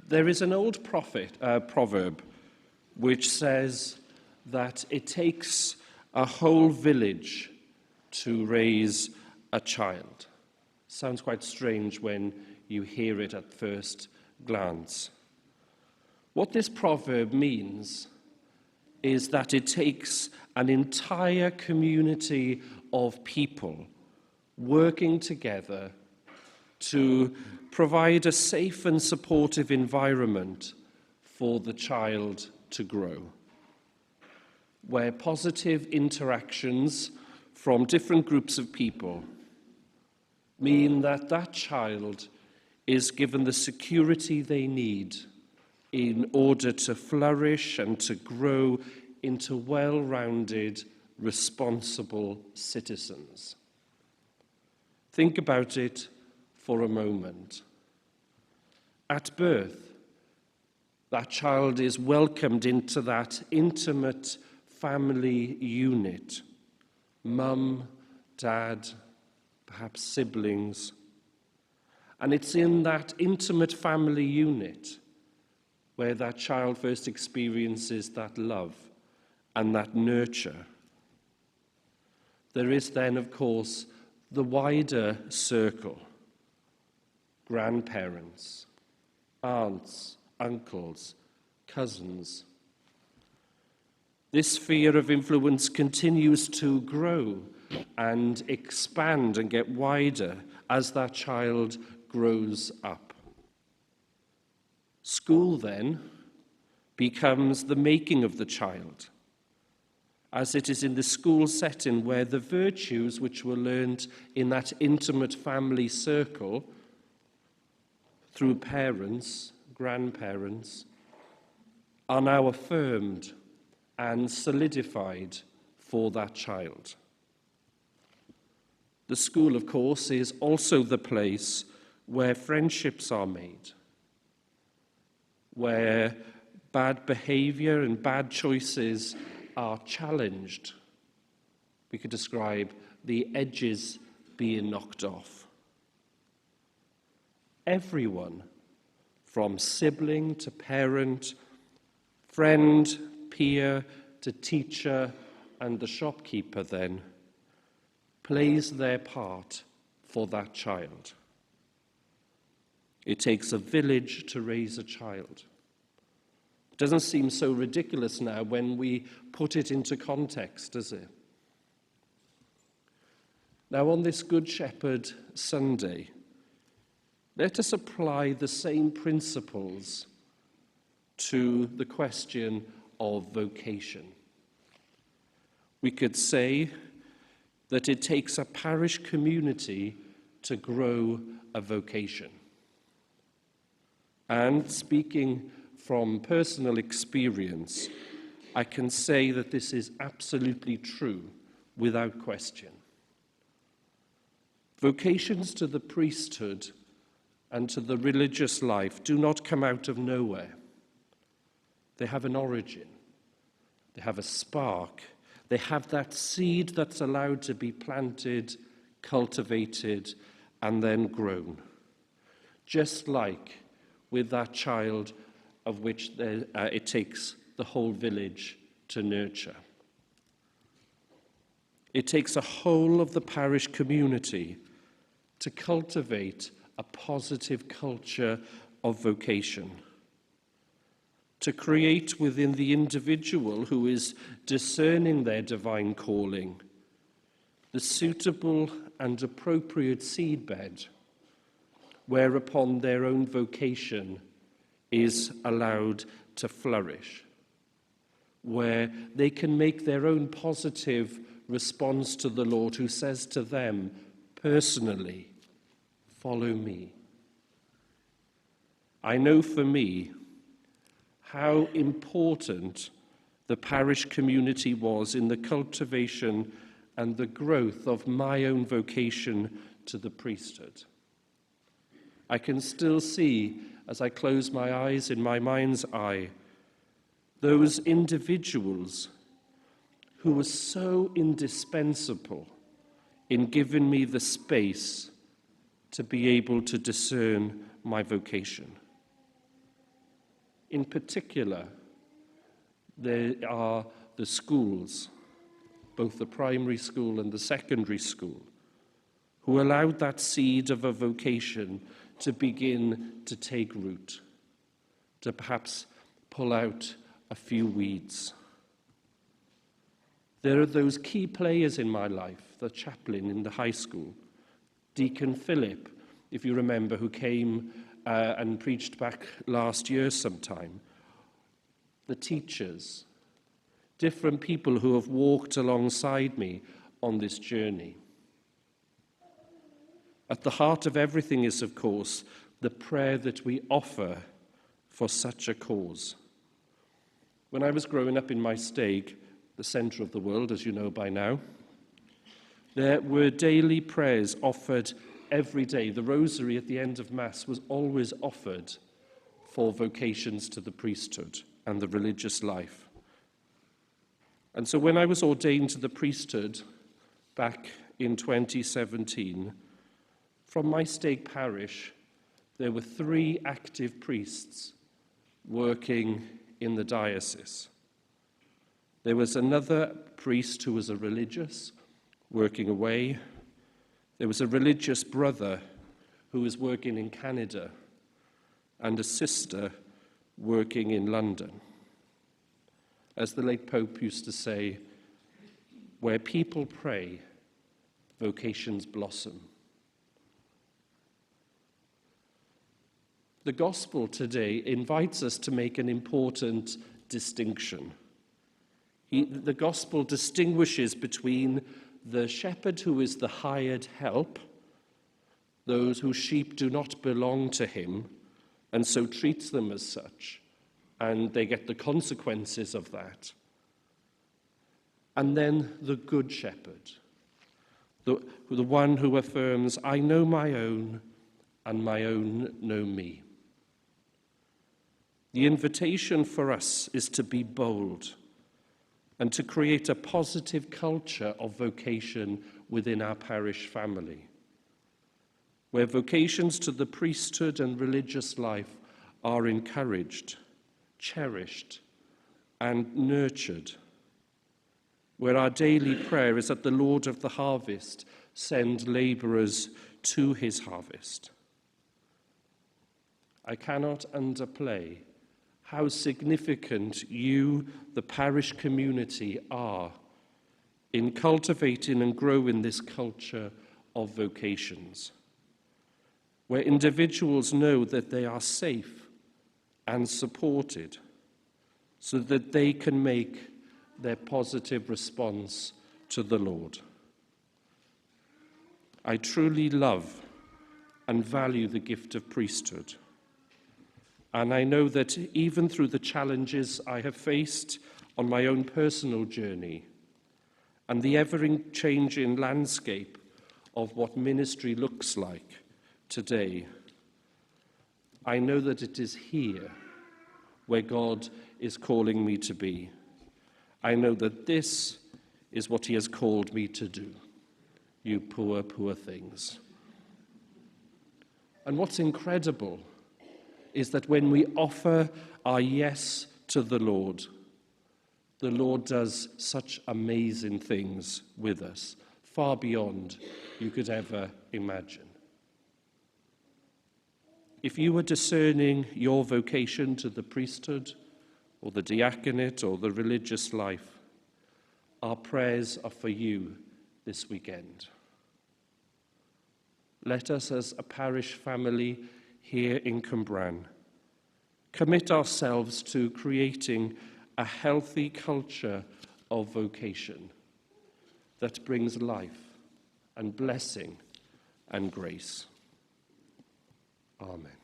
There is an old proverb which says that it takes a whole village to raise a child. Sounds quite strange when you hear it at first glance. What this proverb means is that it takes an entire community of people working together to provide a safe and supportive environment for the child to grow, where positive interactions from different groups of people mean that that child is given the security they need in order to flourish and to grow into well-rounded, responsible citizens. Think about it for a moment. At birth, that child is welcomed into that intimate family unit. Mum, dad, perhaps siblings. And it's in that intimate family unit where that child first experiences that love and that nurture. There is then, of course, the wider circle. Grandparents, aunts, uncles, cousins. This sphere of influence continues to grow and expand and get wider as that child grows up. School then becomes the making of the child, as it is in the school setting where the virtues which were learned in that intimate family circle through parents, grandparents, are now affirmed and solidified for that child. The school, of course, is also the place where friendships are made, where bad behavior and bad choices are challenged. We could describe the edges being knocked off. Everyone, from sibling to parent, friend, peer to teacher, and the shopkeeper then, plays their part for that child. It takes a village to raise a child. It doesn't seem so ridiculous now when we put it into context, does it? Now, on this Good Shepherd Sunday, let us apply the same principles to the question of vocation. We could say that it takes a parish community to grow a vocation. And speaking from personal experience, I can say that this is absolutely true without question. Vocations to the priesthood and to the religious life do not come out of nowhere. They have an origin. They have a spark. They have that seed that's allowed to be planted, cultivated, and then grown. Just like with that child of which it takes the whole village to nurture. It takes a whole of the parish community to cultivate a positive culture of vocation, to create within the individual who is discerning their divine calling the suitable and appropriate seedbed whereupon their own vocation is allowed to flourish, where they can make their own positive response to the Lord who says to them personally, "Follow me." I know for me how important the parish community was in the cultivation and the growth of my own vocation to the priesthood. I can still see, as I close my eyes in my mind's eye, those individuals who were so indispensable in giving me the space to be able to discern my vocation. In particular, there are the schools, both the primary school and the secondary school, who allowed that seed of a vocation to begin to take root, to perhaps pull out a few weeds. There are those key players in my life, the chaplain in the high school, Deacon Philip, if you remember, who came and preached back last year sometime, the teachers, different people who have walked alongside me on this journey. At the heart of everything is, of course, the prayer that we offer for such a cause. When I was growing up in my stake, the centre of the world, as you know by now, there were daily prayers offered every day. The rosary at the end of Mass was always offered for vocations to the priesthood and the religious life. And so when I was ordained to the priesthood back in 2017, from my stake parish, there were 3 active priests working in the diocese. There was another priest who was a religious, working away. There was a religious brother who was working in Canada, and a sister working in London. As the late Pope used to say, where people pray, vocations blossom. The gospel today invites us to make an important distinction. The gospel distinguishes between the shepherd who is the hired help, those whose sheep do not belong to him, and so treats them as such, and they get the consequences of that. And then the good shepherd, the one who affirms, I know my own, and my own know me. The invitation for us is to be bold and to create a positive culture of vocation within our parish family, where vocations to the priesthood and religious life are encouraged, cherished, and nurtured, where our daily prayer is that the Lord of the harvest send labourers to his harvest. I cannot underplay how significant you, the parish community, are in cultivating and growing this culture of vocations, where individuals know that they are safe and supported so that they can make their positive response to the Lord. I truly love and value the gift of priesthood. And I know that even through the challenges I have faced on my own personal journey and the ever-changing landscape of what ministry looks like today, I know that it is here where God is calling me to be. I know that this is what he has called me to do. You poor, poor things. And what's incredible is that when we offer our yes to the Lord does such amazing things with us, far beyond you could ever imagine. If you are discerning your vocation to the priesthood or the diaconate or the religious life, our prayers are for you this weekend. Let us, as a parish family here in Cwmbran, commit ourselves to creating a healthy culture of vocation that brings life and blessing and grace. Amen.